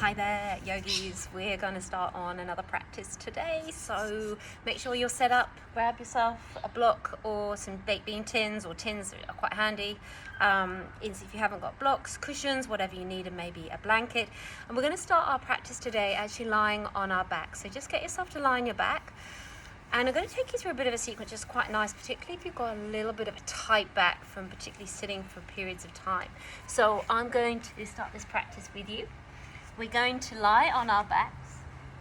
Hi there, yogis. We're going to start on another practice today. So make sure you're set up. Grab yourself a block or some baked bean tins, or tins are quite handy. If you haven't got blocks, cushions, whatever you need, and maybe a blanket. And we're going to start our practice today actually lying on our back. So just get yourself to lie on your back. And I'm going to take you through a bit of a sequence, just quite nice, particularly if you've got a little bit of a tight back from particularly sitting for periods of time. So I'm going to start this practice with you. We're going to lie on our backs,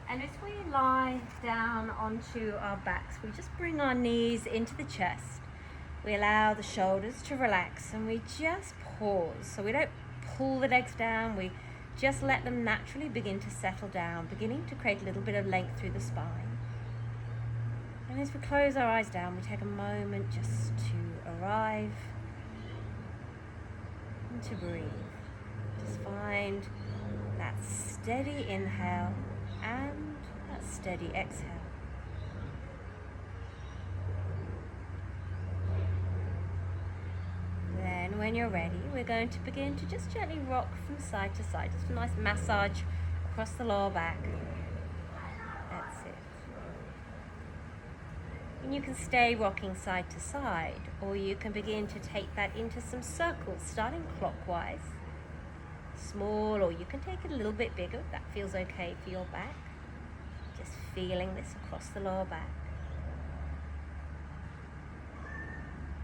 and as we lie down onto our backs, we just bring our knees into the chest. We allow the shoulders to relax, and we just pause. So we don't pull the legs down, we just let them naturally begin to settle down, beginning to create a little bit of length through the spine. And as we close our eyes down, we take a moment just to arrive and to breathe. Just find that steady inhale and that steady exhale. Then when you're ready, we're going to begin to just gently rock from side to side. Just a nice massage across the lower back. That's it. And you can stay rocking side to side, or you can begin to take that into some circles, starting clockwise. Small, or you can take it a little bit bigger if that feels okay for your back. Just feeling this across the lower back.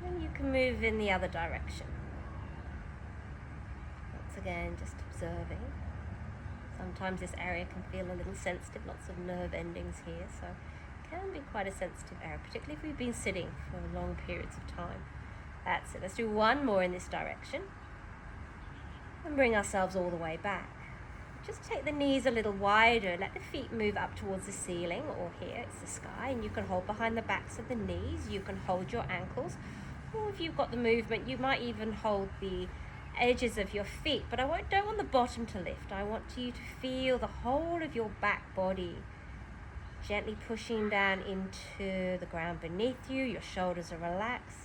And you can move in the other direction. Once again, just observing. Sometimes this area can feel a little sensitive, lots of nerve endings here, so it can be quite a sensitive area, particularly if we've been sitting for long periods of time. That's it. Let's do one more in this direction. And bring ourselves all the way back. Just take the knees a little wider, let the feet move up towards the ceiling, or here it's the sky, and you can hold behind the backs of the knees, you can hold your ankles, or if you've got the movement, you might even hold the edges of your feet, but don't want the bottom to lift. I want you to feel the whole of your back body gently pushing down into the ground beneath you. Your shoulders are relaxed.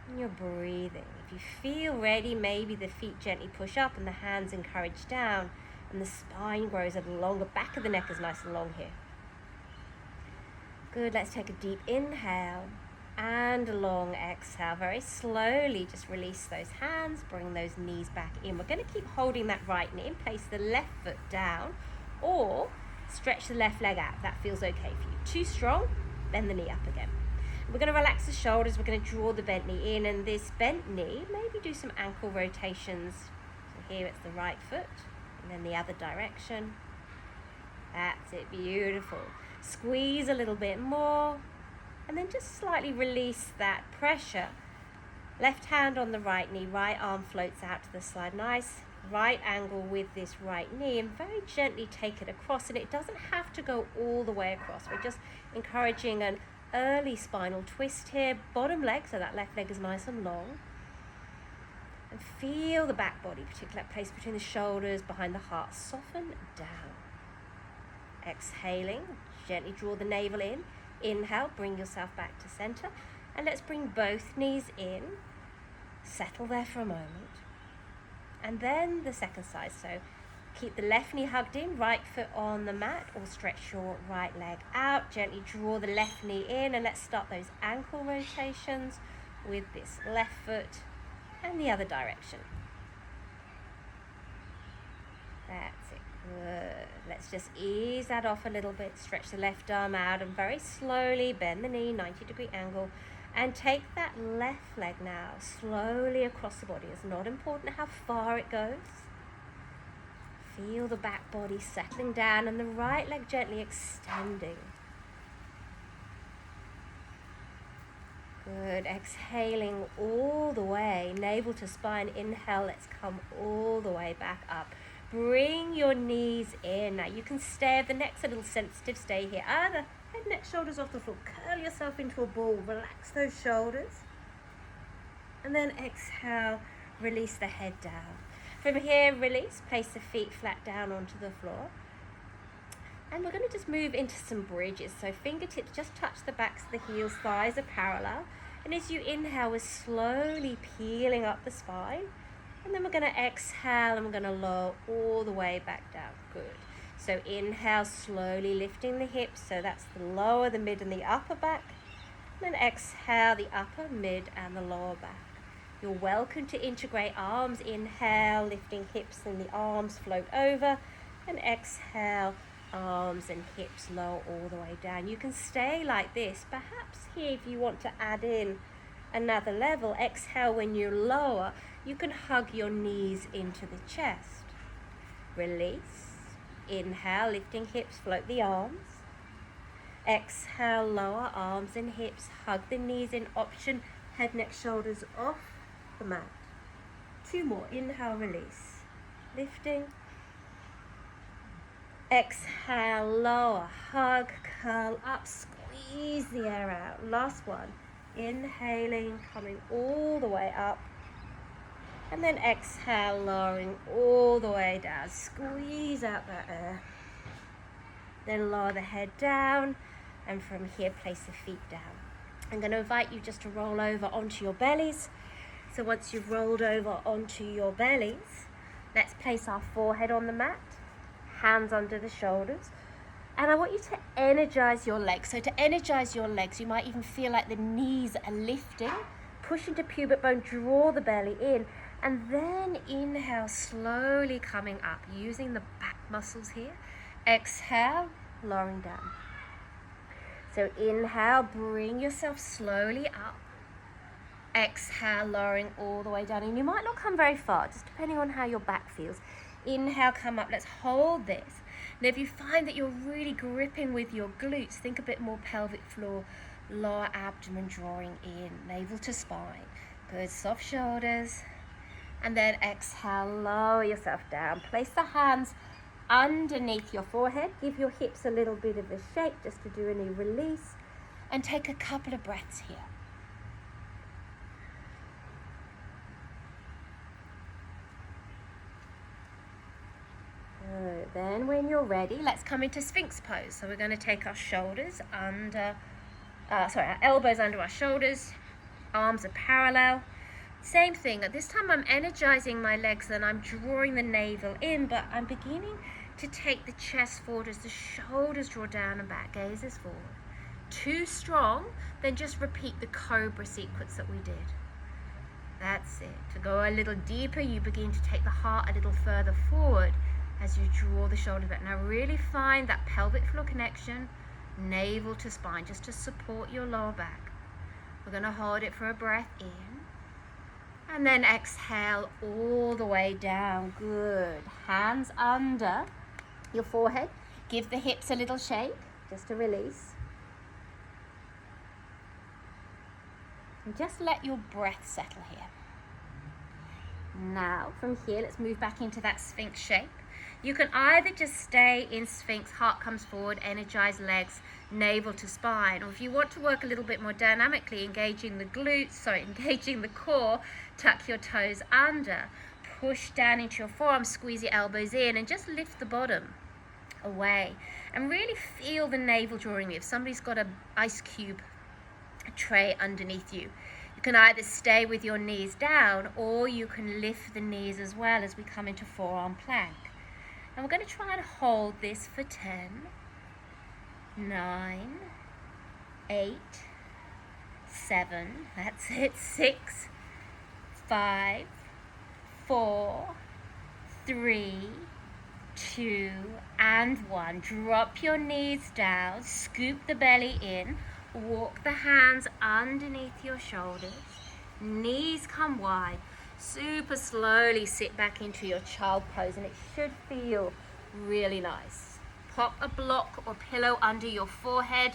And you're breathing. If you feel ready, maybe the feet gently push up and the hands encourage down, and the spine grows a little longer. Back of the neck is nice and long here. Good. Let's take a deep inhale and a long exhale. Very slowly just release those hands, bring those knees back in. We're going to keep holding that right knee and place the left foot down, or stretch the left leg out. That feels okay for you. Too strong, bend the knee up again. We're going to relax the shoulders, we're going to draw the bent knee in, and this bent knee, maybe do some ankle rotations. So here it's the right foot, and then the other direction. That's it, beautiful. Squeeze a little bit more, and then just slightly release that pressure. Left hand on the right knee, right arm floats out to the side. Nice right angle with this right knee, and very gently take it across, and it doesn't have to go all the way across. We're just encouraging an early spinal twist here. Bottom leg, so that left leg is nice and long. And feel the back body, particularly that place between the shoulders, behind the heart, soften down. Exhaling, gently draw the navel in. Inhale, bring yourself back to center. And let's bring both knees in. Settle there for a moment. And then the second side. So keep the left knee hugged in, right foot on the mat, or stretch your right leg out. Gently draw the left knee in, and let's start those ankle rotations with this left foot and the other direction. That's it. Good. Let's just ease that off a little bit. Stretch the left arm out and very slowly bend the knee, 90-degree angle, and take that left leg now slowly across the body. It's not important how far it goes. Feel the back body settling down and the right leg gently extending. Good. Exhaling all the way, navel to spine. Inhale, let's come all the way back up. Bring your knees in. Now you can stay, if the neck's a little sensitive, stay here. The head, neck, shoulders off the floor. Curl yourself into a ball. Relax those shoulders. And then exhale, release the head down. From here, release, place the feet flat down onto the floor. And we're going to just move into some bridges. So fingertips just touch the backs of the heels, thighs are parallel. And as you inhale, we're slowly peeling up the spine. And then we're going to exhale and we're going to lower all the way back down. Good. So inhale, slowly lifting the hips. So that's the lower, the mid, and the upper back. And then exhale, the upper, mid, and the lower back. You're welcome to integrate arms. Inhale, lifting hips and the arms float over. And exhale, arms and hips lower all the way down. You can stay like this. Perhaps here, if you want to add in another level, exhale when you lower, you can hug your knees into the chest. Release. Inhale, lifting hips, float the arms. Exhale, lower arms and hips, hug the knees in. Option, head, neck, shoulders off the mat. 2 more. Inhale, release. Lifting. Exhale, lower, hug, curl up, squeeze the air out. Last one. Inhaling, coming all the way up. And then exhale, lowering all the way down. Squeeze out that air. Then lower the head down. And from here, place the feet down. I'm going to invite you just to roll over onto your bellies. So once you've rolled over onto your bellies, let's place our forehead on the mat. Hands under the shoulders. And I want you to energize your legs. So to energize your legs, you might even feel like the knees are lifting. Push into pubic bone, draw the belly in. And then inhale, slowly coming up, using the back muscles here. Exhale, lowering down. So inhale, bring yourself slowly up. Exhale, lowering all the way down. And you might not come very far, just depending on how your back feels. Inhale, come up. Let's hold this. Now, if you find that you're really gripping with your glutes, think a bit more pelvic floor, lower abdomen drawing in, navel to spine. Good, soft shoulders. And then exhale, lower yourself down. Place the hands underneath your forehead. Give your hips a little bit of a shake just to do any release. And take a couple of breaths here. Then when you're ready, let's come into Sphinx pose. So we're going to take our shoulders under, our elbows under our shoulders, arms are parallel. Same thing, at this time I'm energizing my legs and I'm drawing the navel in, but I'm beginning to take the chest forward as the shoulders draw down and back, gazes forward. Too strong, then just repeat the cobra sequence that we did. That's it. To go a little deeper, you begin to take the heart a little further forward as you draw the shoulders back. Now really find that pelvic floor connection, navel to spine, just to support your lower back. We're going to hold it for a breath in. And then exhale all the way down. Good. Hands under your forehead. Give the hips a little shake, just to release. And just let your breath settle here. Now, from here, let's move back into that Sphinx shape. You can either just stay in Sphinx, heart comes forward, energize legs, navel to spine. Or if you want to work a little bit more dynamically, engaging the core, tuck your toes under, push down into your forearms, squeeze your elbows in, and just lift the bottom away. And really feel the navel drawing you. If somebody's got an ice cube tray underneath you, you can either stay with your knees down, or you can lift the knees as well as we come into forearm plank. And we're going to try and hold this for 10, 9, 8, 7, that's it, 6, 5, 4, 3, 2, and 1. Drop your knees down, scoop the belly in, walk the hands underneath your shoulders, knees come wide. Super slowly sit back into your child pose, and it should feel really nice. Pop a block or pillow under your forehead.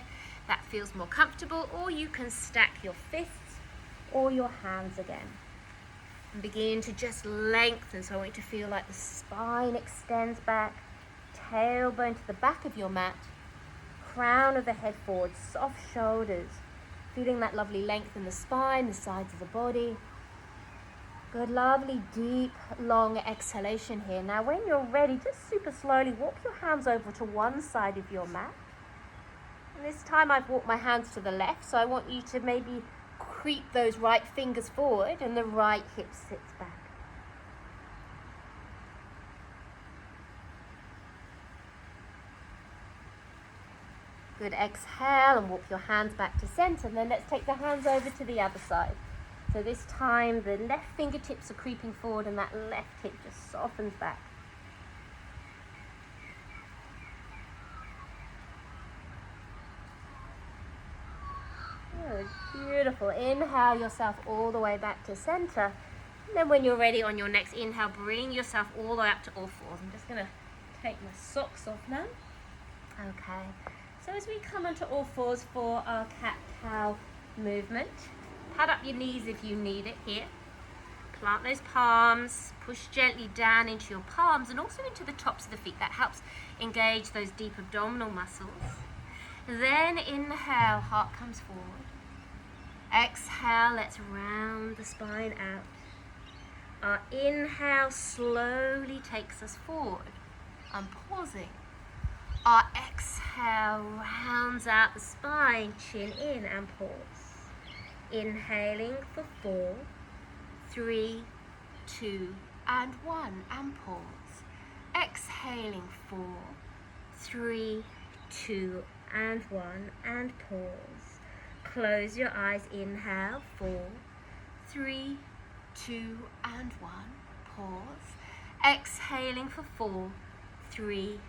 That feels more comfortable, or you can stack your fists or your hands again. And begin to just lengthen, so I want you to feel like the spine extends back, tailbone to the back of your mat, crown of the head forward, soft shoulders, feeling that lovely length in the spine, the sides of the body. Good, lovely, deep, long exhalation here. Now when you're ready, just super slowly walk your hands over to one side of your mat. And this time I've walked my hands to the left, so I want you to maybe creep those right fingers forward and the right hip sits back. Good, exhale and walk your hands back to center. And then let's take the hands over to the other side. So this time the left fingertips are creeping forward and that left hip just softens back. Good, beautiful. Inhale yourself all the way back to center. And then when you're ready on your next inhale, bring yourself all the way up to all fours. I'm just going to take my socks off now. Okay. So as we come onto all fours for our cat-cow movement, pad up your knees if you need it here. Plant those palms, push gently down into your palms and also into the tops of the feet. That helps engage those deep abdominal muscles. Then inhale, heart comes forward. Exhale, let's round the spine out. Our inhale slowly takes us forward. I'm pausing. Our exhale rounds out the spine, chin in and pause. Inhaling for 4, 3, 2, and 1 and pause. Exhaling 4, 3, 2, and 1 and pause. Close your eyes, inhale, 4, 3, 2, and 1, pause. Exhaling for 4, 3,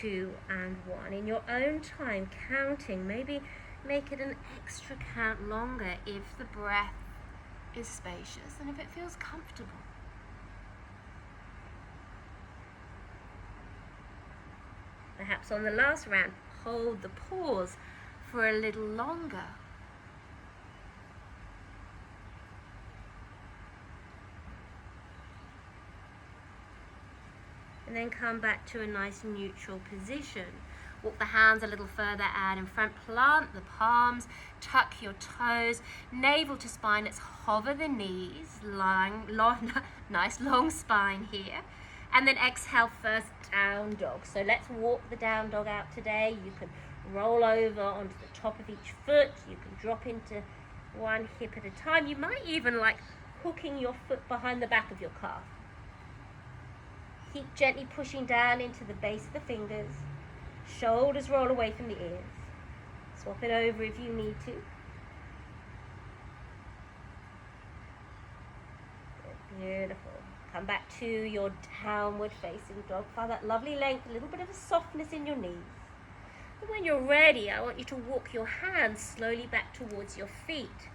2, and 1. In your own time, counting, maybe make it an extra count longer if the breath is spacious and if it feels comfortable. Perhaps on the last round, hold the pause for a little longer. And then come back to a nice neutral position. Walk the hands a little further out in front, plant the palms, tuck your toes, navel to spine, let's hover the knees, nice long spine here. And then exhale, first down dog. So let's walk the down dog out today. You can roll over onto the top of each foot, you can drop into one hip at a time. You might even like hooking your foot behind the back of your calf. Keep gently pushing down into the base of the fingers. Shoulders roll away from the ears. Swap it over if you need to. Beautiful. Come back to your downward facing dog. Find that lovely length, a little bit of a softness in your knees. And when you're ready, I want you to walk your hands slowly back towards your feet.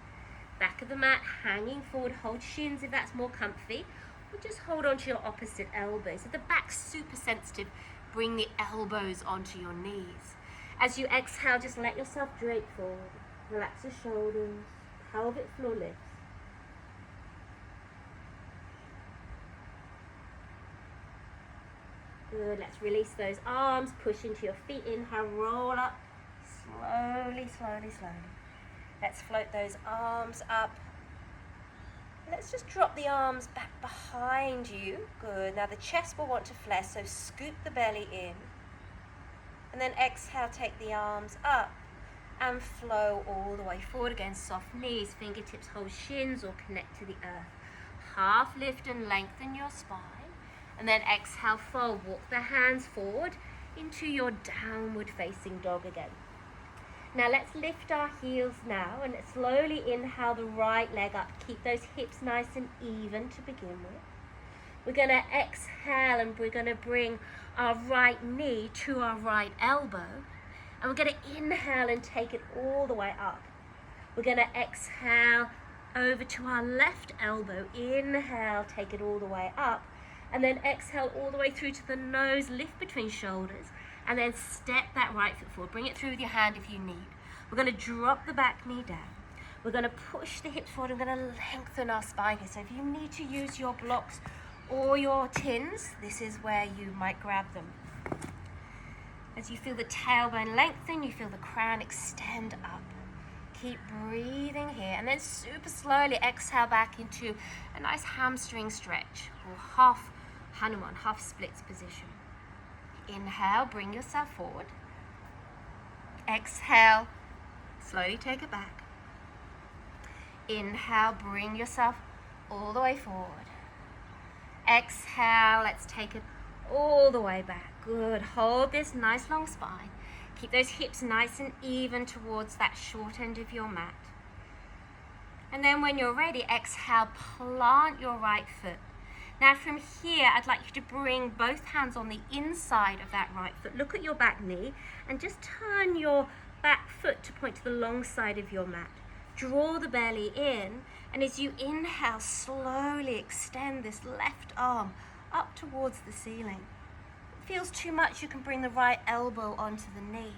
Back of the mat, hanging forward, hold shins if that's more comfy. Or just hold onto your opposite elbows. If the back's super sensitive, bring the elbows onto your knees. As you exhale, just let yourself drape forward. Relax the shoulders, pelvic floor lifts. Good, let's release those arms, push into your feet, inhale, roll up, slowly, slowly, slowly. Let's float those arms up. Let's just drop the arms back behind you. Good. Now the chest will want to flex, so scoop the belly in. And then exhale, take the arms up and flow all the way forward. Again, soft knees, fingertips hold shins or connect to the earth. Half lift and lengthen your spine. And then exhale, fold. Walk the hands forward into your downward facing dog again. Now let's lift our heels now and let's slowly inhale the right leg up. Keep those hips nice and even to begin with. We're going to exhale and we're going to bring our right knee to our right elbow. And we're going to inhale and take it all the way up. We're going to exhale over to our left elbow. Inhale, take it all the way up. And then exhale all the way through to the nose, lift between shoulders. And then step that right foot forward. Bring it through with your hand if you need. We're going to drop the back knee down. We're going to push the hips forward. We're going to lengthen our spine here. So if you need to use your blocks or your tins, this is where you might grab them. As you feel the tailbone lengthen, you feel the crown extend up. Keep breathing here. And then super slowly exhale back into a nice hamstring stretch or half Hanuman, half splits position. Inhale, bring yourself forward. Exhale, slowly take it back. Inhale, bring yourself all the way forward. Exhale, let's take it all the way back. Good, hold this nice long spine. Keep those hips nice and even towards that short end of your mat. And then when you're ready, exhale, plant your right foot. Now from here, I'd like you to bring both hands on the inside of that right foot. Look at your back knee and just turn your back foot to point to the long side of your mat. Draw the belly in, and as you inhale, slowly extend this left arm up towards the ceiling. If it feels too much, you can bring the right elbow onto the knee.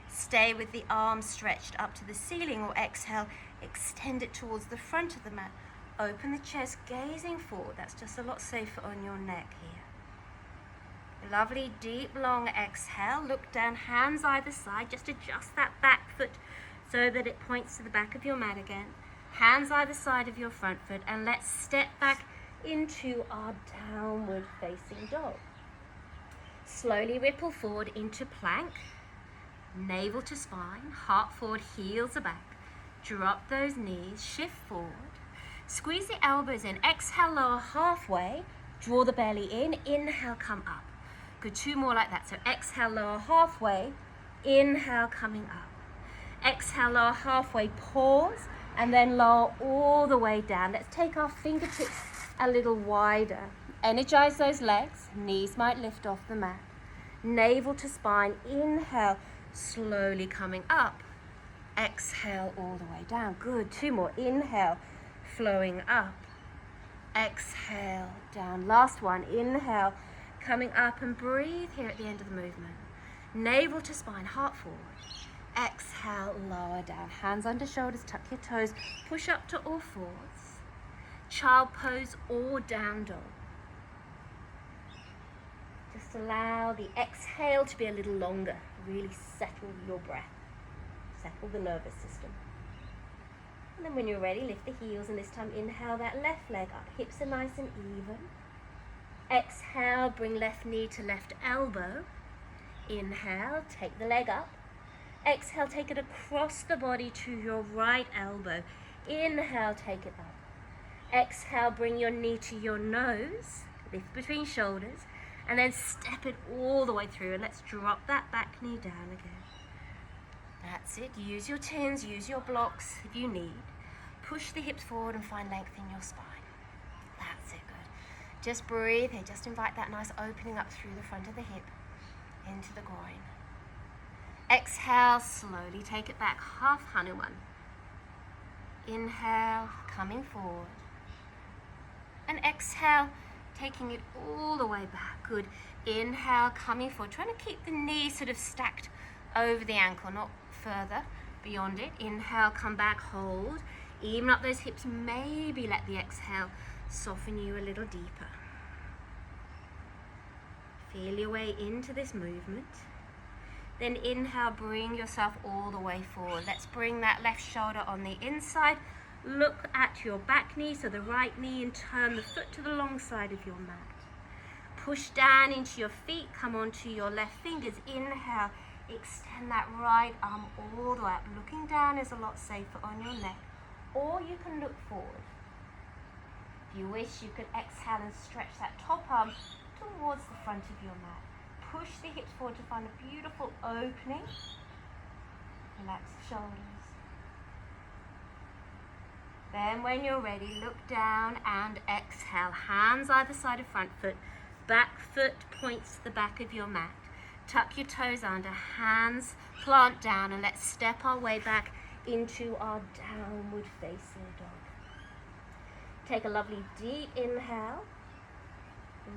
Stay with the arm stretched up to the ceiling, or exhale, extend it towards the front of the mat. Open the chest, gazing forward. That's just a lot safer on your neck here. Lovely, deep, long exhale. Look down, hands either side. Just adjust that back foot so that it points to the back of your mat again. Hands either side of your front foot, and let's step back into our downward facing dog. Slowly ripple forward into plank. Navel to spine, heart forward, heels are back. Drop those knees, shift forward. Squeeze the elbows in. Exhale, lower halfway. Draw the belly in. Inhale, come up. Good, 2 more like that. So exhale, lower halfway. Inhale, coming up. Exhale, lower halfway. Pause, and then lower all the way down. Let's take our fingertips a little wider. Energize those legs. Knees might lift off the mat. Navel to spine. Inhale, slowly coming up. Exhale all the way down. Good, 2 more. Inhale, flowing up. Exhale, down. Last one. Inhale, coming up, and breathe here at the end of the movement. Navel to spine, heart forward. Exhale, lower down. Hands under shoulders, tuck your toes. Push up to all fours. Child pose or down dog. Just allow the exhale to be a little longer. Really settle your breath. Settle the nervous system. And then when you're ready, lift the heels, and this time inhale that left leg up. Hips are nice and even. Exhale, bring left knee to left elbow. Inhale, take the leg up. Exhale, take it across the body to your right elbow. Inhale, take it up. Exhale, bring your knee to your nose. Lift between shoulders. And then step it all the way through. And let's drop that back knee down again. That's it. Use your tins, use your blocks if you need. Push the hips forward and find length in your spine. That's it, good. Just breathe here. Just invite that nice opening up through the front of the hip into the groin. Exhale, slowly take it back. Half Hanuman. Inhale, coming forward. And exhale, taking it all the way back. Good. Inhale, coming forward. Trying to keep the knee sort of stacked over the ankle, not further beyond it. Inhale, come back, hold. Even up those hips. Maybe let the exhale soften you a little deeper. Feel your way into this movement. Then inhale, bring yourself all the way forward. Let's bring that left shoulder on the inside. Look at your back knee, so the right knee, and turn the foot to the long side of your mat. Push down into your feet, come onto your left fingers. Inhale, extend that right arm all the way up. Looking down is a lot safer on your neck, or you can look forward. If you wish, you could exhale and stretch that top arm towards the front of your mat. Push the hips forward to find a beautiful opening. Relax the shoulders. Then when you're ready, look down and exhale. Hands either side of front foot. Back foot points to the back of your mat. Tuck your toes under, hands plant down, and let's step our way back into our downward facing dog. Take a lovely deep inhale.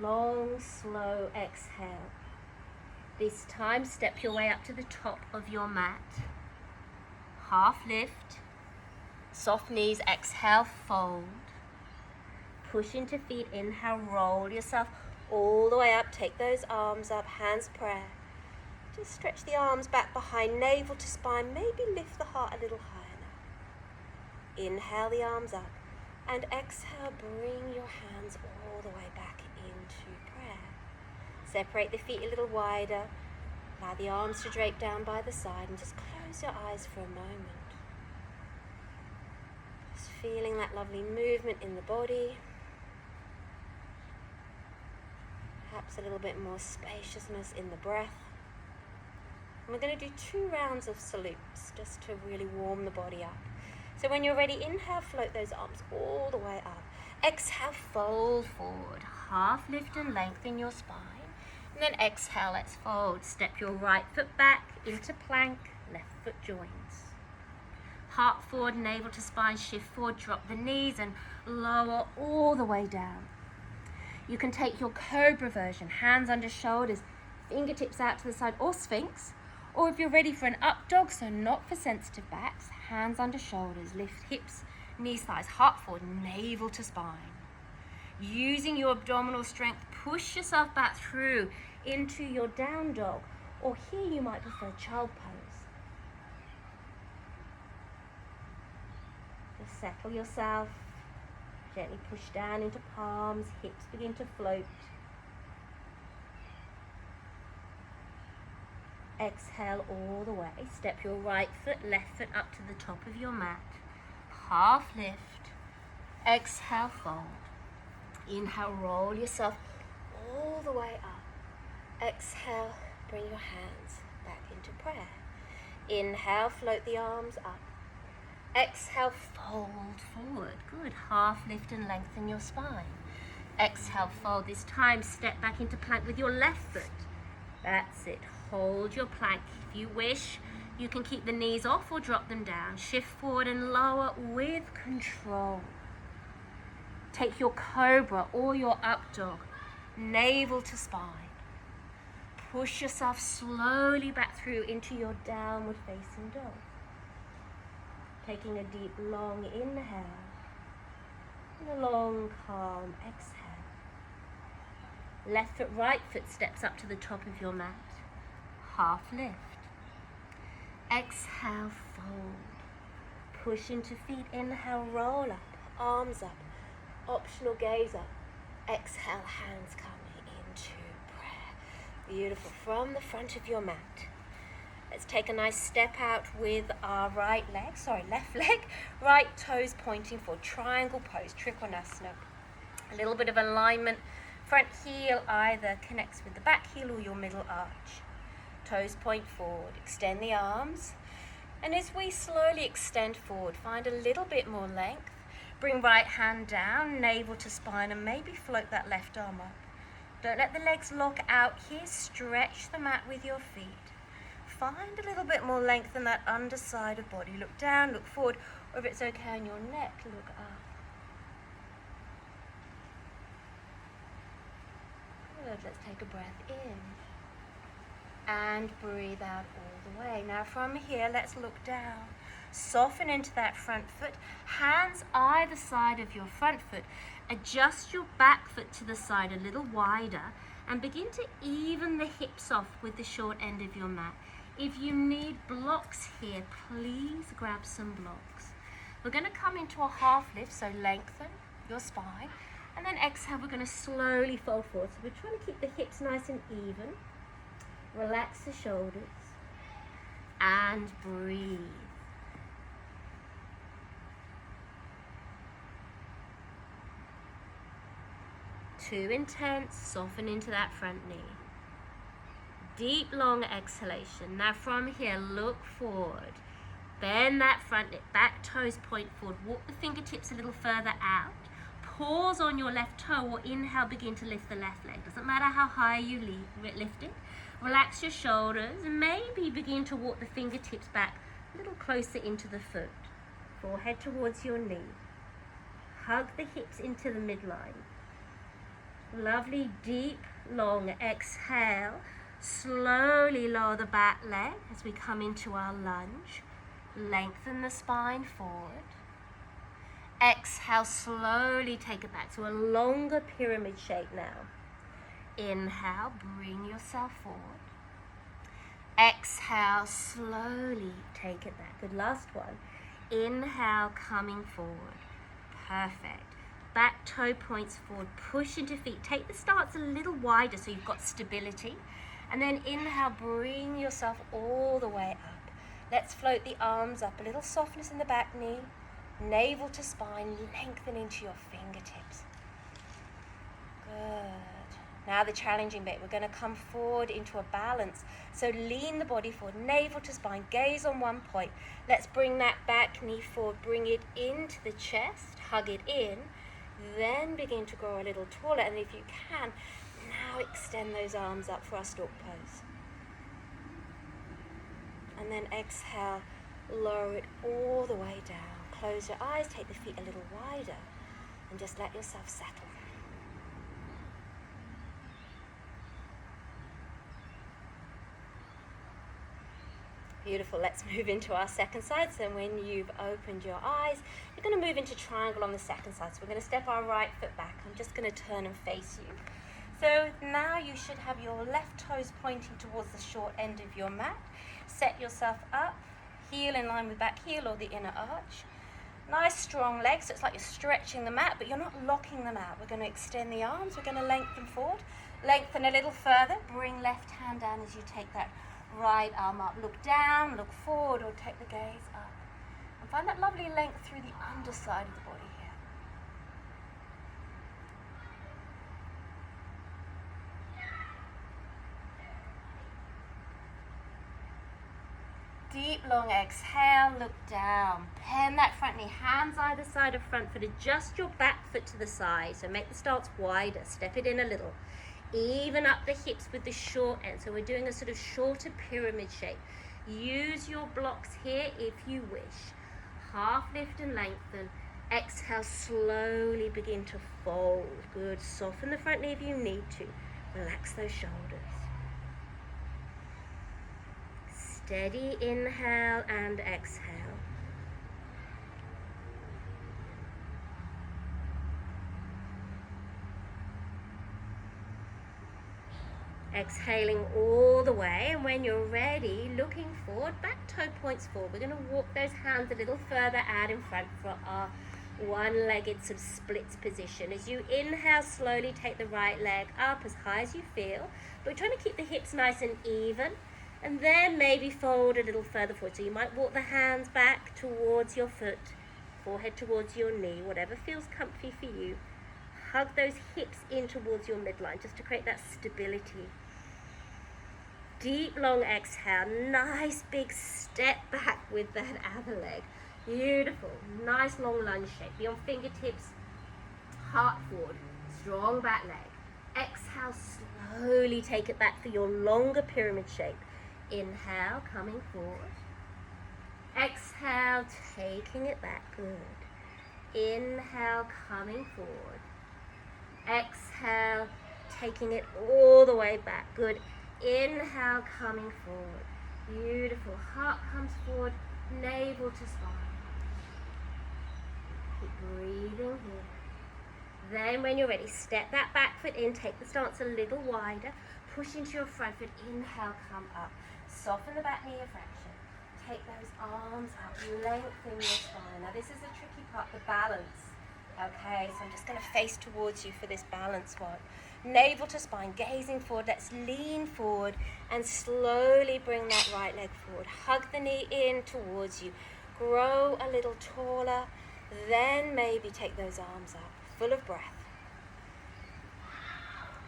Long, slow exhale. This time, step your way up to the top of your mat. Half lift. Soft knees, exhale, fold. Push into feet, inhale, roll yourself all the way up. Take those arms up, hands prayer. Just stretch the arms back behind, navel to spine. Maybe lift the heart a little higher now. Inhale the arms up, and exhale, bring your hands all the way back into prayer. Separate the feet a little wider. Allow the arms to drape down by the side, and just close your eyes for a moment. Just feeling that lovely movement in the body. Perhaps a little bit more spaciousness in the breath. And we're going to do 2 rounds of salutes just to really warm the body up. So when you're ready, inhale, float those arms all the way up. Exhale, fold forward. Half lift and lengthen your spine. And then exhale, let's fold. Step your right foot back into plank, left foot joins. Heart forward, navel to spine, shift forward, drop the knees and lower all the way down. You can take your cobra version, hands under shoulders, fingertips out to the side, or sphinx. Or if you're ready for an up dog, so not for sensitive backs, hands under shoulders, lift hips, knees, thighs, heart forward, navel to spine. Using your abdominal strength, push yourself back through into your down dog, or here you might prefer child pose. Just settle yourself, gently push down into palms, hips begin to float. Exhale all the way. Step your right foot, left foot up to the top of your mat. Half lift. Exhale, fold. Inhale, roll yourself all the way up. Exhale, bring your hands back into prayer. Inhale, float the arms up. Exhale, fold forward. Good. Half lift and lengthen your spine. Exhale, fold. This time, step back into plank with your left foot. That's it. Hold your plank. If you wish, you can keep the knees off or drop them down. Shift forward and lower with control. Take your cobra or your up dog, navel to spine. Push yourself slowly back through into your downward facing dog. Taking a deep, long inhale and a long, calm exhale. Left foot, right foot steps up to the top of your mat. Half lift. Exhale, fold. Push into feet. Inhale, roll up. Arms up. Optional gaze up. Exhale, hands coming into prayer. Beautiful. From the front of your mat. Let's take a nice step out with our left leg. Right toes pointing for triangle pose, Trikonasana. A little bit of alignment. Front heel either connects with the back heel or your middle arch. Toes point forward. Extend the arms. And as we slowly extend forward, find a little bit more length. Bring right hand down, navel to spine, and maybe float that left arm up. Don't let the legs lock out here. Stretch the mat with your feet. Find a little bit more length in that underside of body. Look down, look forward, or if it's okay on your neck, look up. Good, let's take a breath in. And breathe out all the way. Now from here, let's look down. Soften into that front foot. Hands either side of your front foot. Adjust your back foot to the side a little wider and begin to even the hips off with the short end of your mat. If you need blocks here, please grab some blocks. We're going to come into a half lift, so lengthen your spine. And then exhale, we're going to slowly fold forward. So we're trying to keep the hips nice and even. Relax the shoulders. And breathe. Too intense, soften into that front knee. Deep, long exhalation. Now from here, look forward. Bend that front knee, back toes point forward. Walk the fingertips a little further out. Pause on your left toe or inhale, begin to lift the left leg. Doesn't matter how high you lift it. Relax your shoulders and maybe begin to walk the fingertips back a little closer into the foot. Forehead towards your knee. Hug the hips into the midline. Lovely, deep, long exhale. Slowly lower the back leg as we come into our lunge. Lengthen the spine forward. Exhale, slowly take it back to a longer pyramid shape now. Inhale, bring yourself forward. Exhale, slowly take it back. Good, last one. Inhale, coming forward. Perfect. Back toe points forward, push into feet. Take the stance a little wider so you've got stability. And then inhale, bring yourself all the way up. Let's float the arms up. A little softness in the back knee. Navel to spine, lengthen into your fingertips. Good. Now the challenging bit, we're going to come forward into a balance. So lean the body forward, navel to spine, gaze on one point. Let's bring that back knee forward, bring it into the chest, hug it in, then begin to grow a little taller. And if you can, now extend those arms up for our stork pose. And then exhale, lower it all the way down. Close your eyes, take the feet a little wider, and just let yourself settle. Beautiful. Let's move into our second side. So when you've opened your eyes, you're going to move into triangle on the second side. So we're going to step our right foot back. I'm just going to turn and face you. So now you should have your left toes pointing towards the short end of your mat. Set yourself up, heel in line with back heel or the inner arch. Nice strong legs, so it's like you're stretching the mat, but you're not locking them out. We're going to extend the arms, we're going to lengthen forward. Lengthen a little further, bring left hand down as you take that right arm up. Look down, look forward, or take the gaze up. And find that lovely length through the underside of the body here. Deep, long exhale, look down. Bend that front knee, hands either side of front foot. Adjust your back foot to the side, so make the stance wider. Step it in a little. Even up the hips with the short end. So we're doing a sort of shorter pyramid shape. Use your blocks here if you wish. Half lift and lengthen. Exhale, slowly begin to fold. Good. Soften the front knee if you need to. Relax those shoulders. Steady inhale and exhale. Exhaling all the way, and when you're ready, looking forward, back toe points forward. We're going to walk those hands a little further out in front for our one-legged sort of splits position. As you inhale, slowly take the right leg up as high as you feel, but we're trying to keep the hips nice and even. And then maybe fold a little further forward. So you might walk the hands back towards your foot, forehead towards your knee, whatever feels comfy for you. Hug those hips in towards your midline just to create that stability. Deep, long exhale. Nice big step back with that other leg. Beautiful. Nice long lunge shape. Be on fingertips, heart forward. Strong back leg. Exhale, slowly take it back for your longer pyramid shape. Inhale, coming forward. Exhale, taking it back. Good. Inhale, coming forward. Exhale, taking it all the way back. Good. Inhale, coming forward. Beautiful. Heart comes forward, navel to spine. Keep breathing here. Then when you're ready, step that back foot in, take the stance a little wider. Push into your front foot. Inhale, come up. Soften the back knee a fraction. Take those arms up, lengthen your spine. Now this is the tricky part, the balance. Okay, so I'm just going to face towards you for this balance one. Navel to spine, gazing forward. Let's lean forward and slowly bring that right leg forward. Hug the knee in towards you. Grow a little taller. Then maybe take those arms up, full of breath.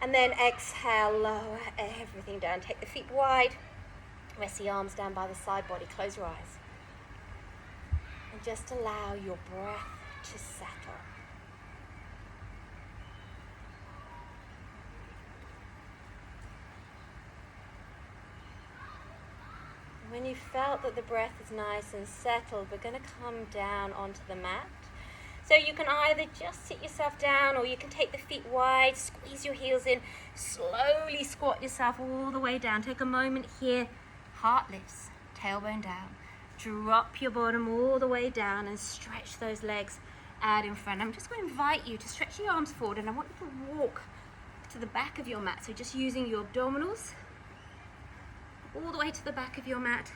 And then exhale, lower everything down. Take the feet wide. Rest the arms down by the side body. Close your eyes. And just allow your breath to settle. When you felt that the breath is nice and settled, we're going to come down onto the mat. So you can either just sit yourself down, or you can take the feet wide, squeeze your heels in, slowly squat yourself all the way down. Take a moment here. Heart lifts, tailbone down. Drop your bottom all the way down and stretch those legs out in front. I'm just going to invite you to stretch your arms forward, and I want you to walk to the back of your mat. So just using your abdominals all the way to the back of your mat.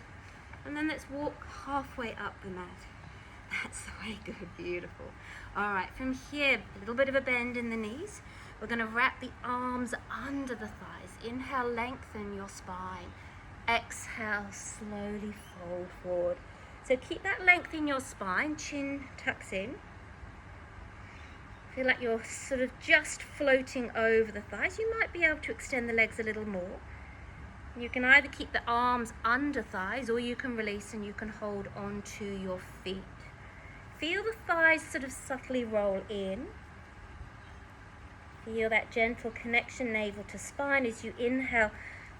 And then let's walk halfway up the mat. That's the way, good, beautiful. All right, from here, a little bit of a bend in the knees. We're going to wrap the arms under the thighs. Inhale, lengthen your spine. Exhale, slowly fold forward. So keep that length in your spine, chin tucks in. Feel like you're sort of just floating over the thighs. You might be able to extend the legs a little more. You can either keep the arms under thighs or you can release and you can hold onto your feet. Feel the thighs sort of subtly roll in. Feel that gentle connection navel to spine as you inhale.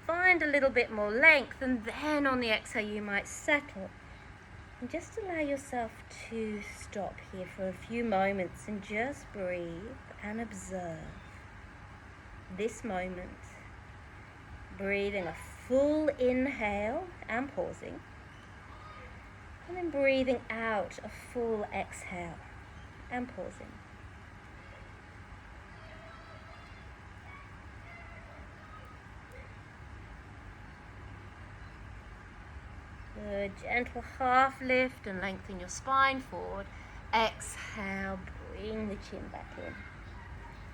Find a little bit more length, and then on the exhale you might settle. And just allow yourself to stop here for a few moments and just breathe and observe this moment. Breathing a full inhale and pausing. And then breathing out a full exhale and pausing. Good, gentle half lift and lengthen your spine forward. Exhale, bring the chin back in.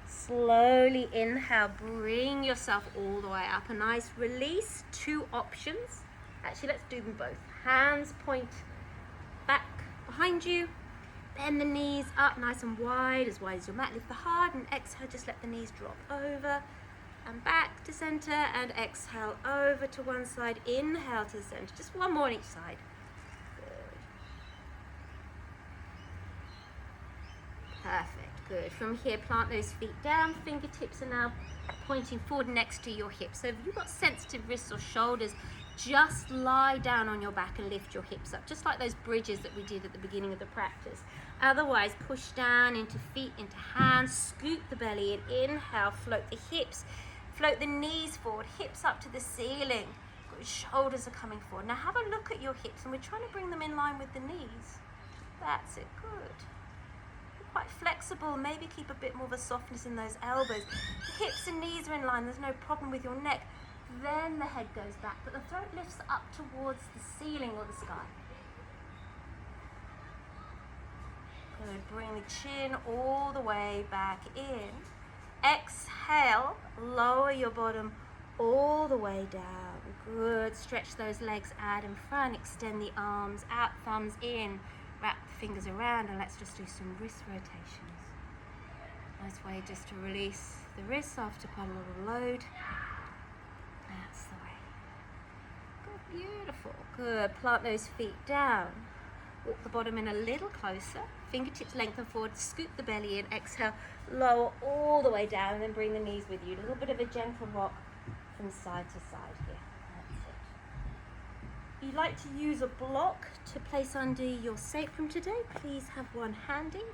Slowly inhale, bring yourself all the way up. A nice release, 2 options. Actually, let's do them both. Hands point back behind you. Bend the knees up nice and wide as your mat. Lift the heart and exhale, just let the knees drop over. And back to center and exhale over to one side. Inhale to the center. Just one more on each side. Good. Perfect. Good. From here, plant those feet down. Fingertips are now pointing forward next to your hips. So if you've got sensitive wrists or shoulders, just lie down on your back and lift your hips up, just like those bridges that we did at the beginning of the practice. Otherwise, push down into feet, into hands. Scoop the belly in. Inhale, float the hips. Float the knees forward, hips up to the ceiling. Good, shoulders are coming forward. Now have a look at your hips, and we're trying to bring them in line with the knees. That's it, good. You're quite flexible, maybe keep a bit more of a softness in those elbows. The hips and knees are in line, there's no problem with your neck. Then the head goes back, but the throat lifts up towards the ceiling or the sky. Good, bring the chin all the way back in. Exhale, lower your bottom all the way down. Good, stretch those legs out in front, extend the arms out, thumbs in, wrap the fingers around, and let's just do some wrist rotations. Nice way just to release the wrists after quite a lot of load. That's the way. Good, beautiful. Good, plant those feet down. Walk the bottom in a little closer. Fingertips lengthen forward, scoop the belly in, exhale, lower all the way down, and then bring the knees with you. A little bit of a gentle rock from side to side here. That's it. If you'd like to use a block to place under your sacrum today, please have one handy.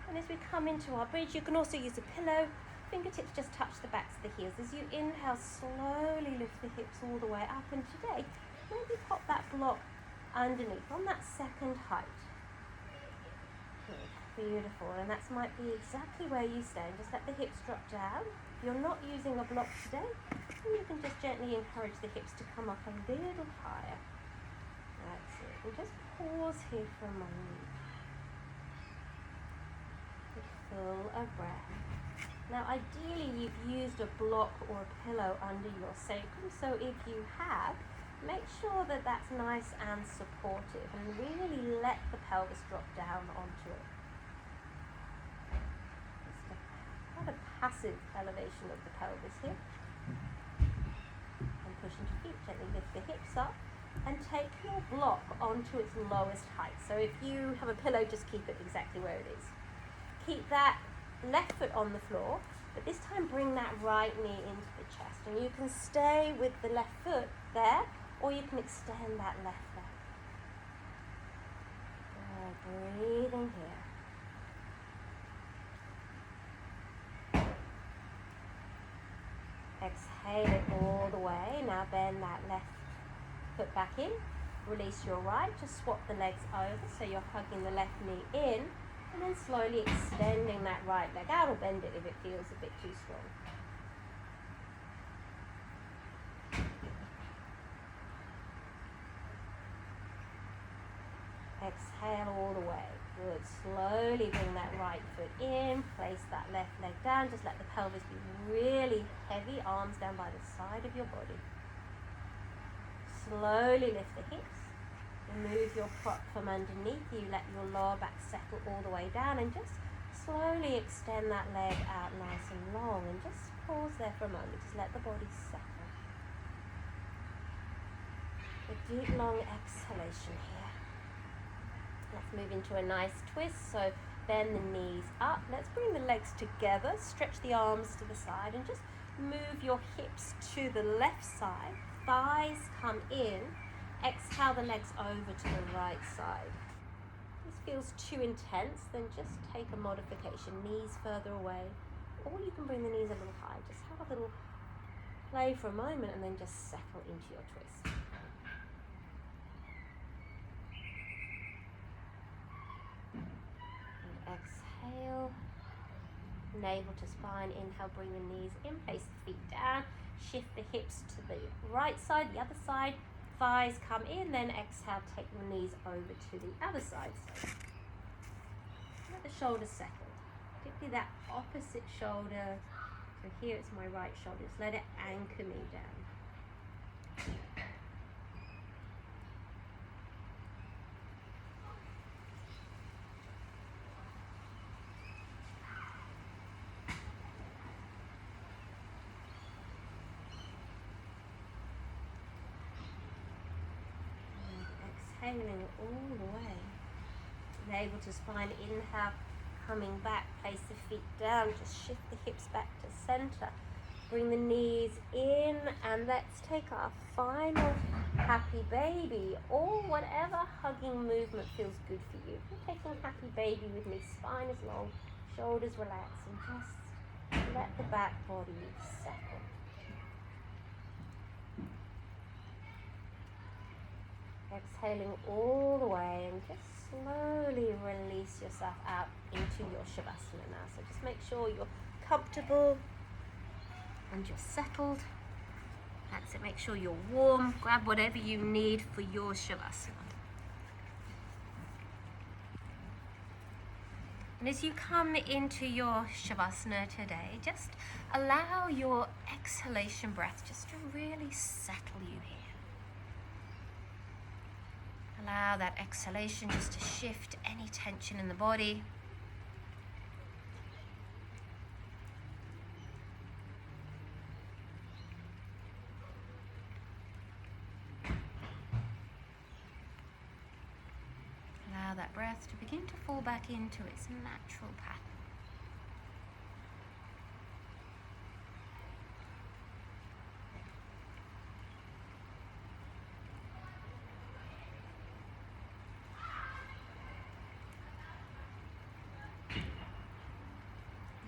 And as we come into our bridge, you can also use a pillow. Fingertips just touch the backs of the heels. As you inhale, slowly lift the hips all the way up. And today, maybe pop that block underneath on that second height. Good, beautiful, and that might be exactly where you stand. Just let the hips drop down. If you're not using a block today, then you can just gently encourage the hips to come up a little higher. That's it. And just pause here for a moment. Full of breath. Now ideally you've used a block or a pillow under your sacrum, so if you have, make sure that that's nice and supportive and really let the pelvis drop down onto it. Just quite a passive elevation of the pelvis here. And push into feet, gently lift the hips up and take your block onto its lowest height. So if you have a pillow, just keep it exactly where it is. Keep that left foot on the floor, but this time bring that right knee into the chest. And you can stay with the left foot there, or you can extend that left leg. Good, breathing here. Exhale it all the way. Now bend that left foot back in. Release your right. Just swap the legs over so you're hugging the left knee in. And then slowly extending that right leg out, or bend it if it feels a bit too strong. Exhale all the way. Good. Slowly bring that right foot in. Place that left leg down. Just let the pelvis be really heavy. Arms down by the side of your body. Slowly lift the hips. Remove your prop from underneath you. Let your lower back settle all the way down. And just slowly extend that leg out nice and long, and just pause there for a moment. Just let the body settle. A deep, long exhalation here. Let's move into a nice twist. So bend the knees up. Let's bring the legs together. Stretch the arms to the side and just move your hips to the left side. Thighs come in. Exhale the legs over to the right side. If this feels too intense, then just take a modification. Knees further away, or you can bring the knees a little high. Just have a little play for a moment and then just settle into your twist. And exhale. Navel to spine. Inhale, bring the knees in. Place the feet down. Shift the hips to the right side, the other side. Thighs come in, then exhale, take the knees over to the other side. So let the shoulders settle, particularly that opposite shoulder. So here it's my right shoulder, just let it anchor me down. Exhaling all the way. Navel to spine, inhale, coming back, place the feet down, just shift the hips back to center. Bring the knees in, and let's take our final happy baby, or whatever hugging movement feels good for you. We're taking happy baby with me, spine is long, shoulders relax, and just let the back body settle. Exhaling all the way, and just slowly release yourself out into your Shavasana now. So just make sure you're comfortable and you're settled. That's it, make sure you're warm. Grab whatever you need for your Shavasana. And as you come into your Shavasana today, just allow your exhalation breath just to really settle you here. Allow that exhalation just to shift any tension in the body. Allow that breath to begin to fall back into its natural pattern.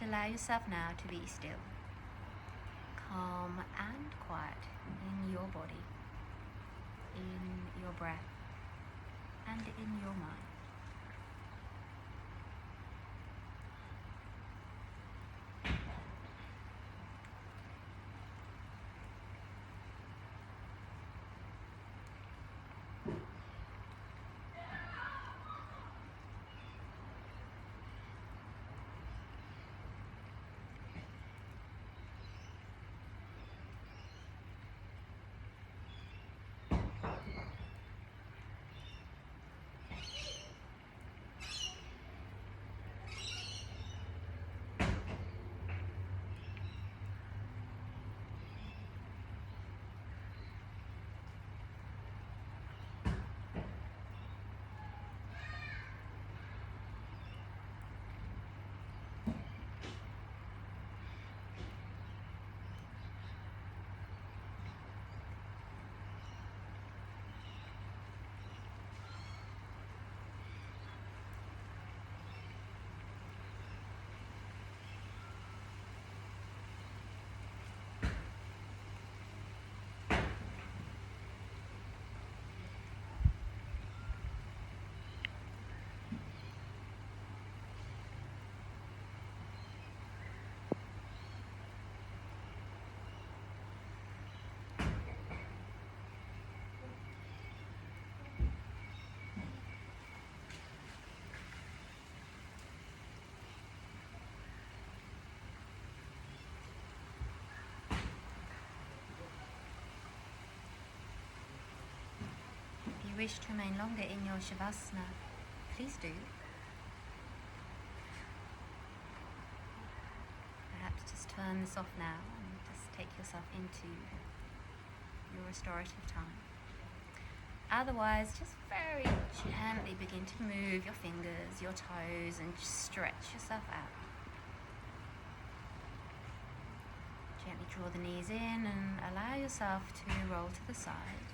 Allow yourself now to be still, calm and quiet in your body, in your breath, and in your mind. Wish to remain longer in your Shavasana, please do. turn this off now and just take yourself into your restorative time. Otherwise, just very gently begin to move your fingers, your toes, and just stretch yourself out. Gently draw the knees in and allow yourself to roll to the side.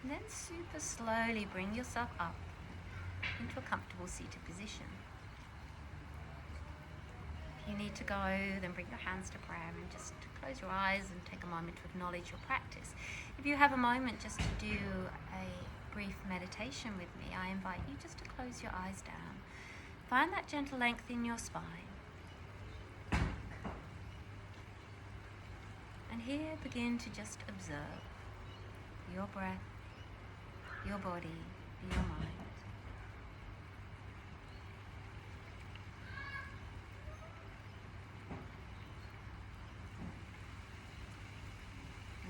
And then super slowly bring yourself up into a comfortable seated position. If you need to go, then bring your hands to prayer and just close your eyes and take a moment to acknowledge your practice. If you have a moment just to do a brief meditation with me, I invite you just to close your eyes down. Find that gentle length in your spine. And here begin to just observe your breath, your body, your mind.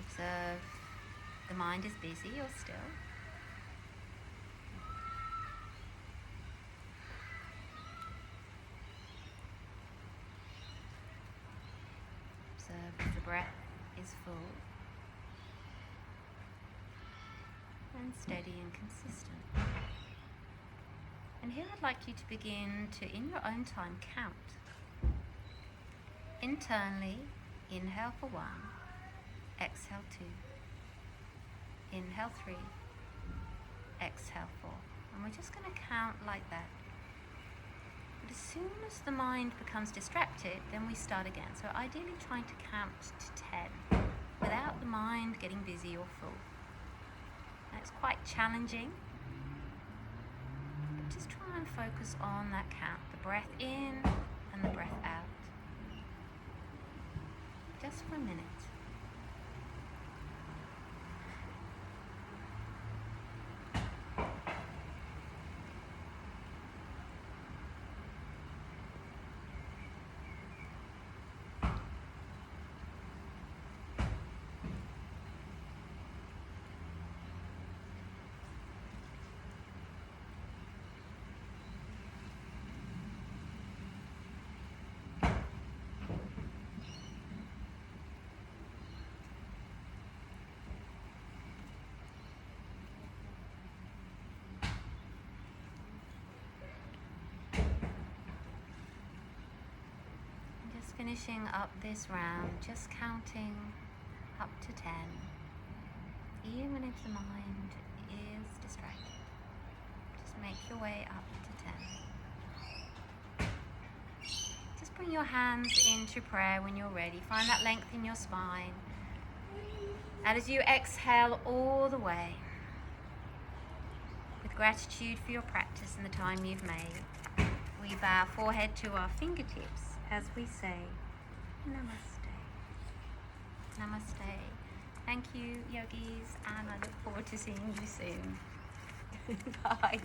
Observe the mind is busy or still. Observe if the breath is full and steady and consistent. And here I'd like you to begin to, in your own time, count. Internally, inhale for 1, exhale 2, inhale 3, exhale 4. And we're just going to count like that. But as soon as the mind becomes distracted, then we start again. So ideally trying to count to 10 without the mind getting busy or full. And it's quite challenging, but just try and focus on that count, the breath in and the breath out. Just for a minute. Finishing up this round, just counting up to 10, even if the mind is distracted. Just make your way up to 10. Just bring your hands into prayer when you're ready. Find that length in your spine. And as you exhale all the way, with gratitude for your practice and the time you've made, we bow forehead to our fingertips as we say, Namaste. Namaste. Thank you, yogis, and I look forward to seeing you soon. Bye.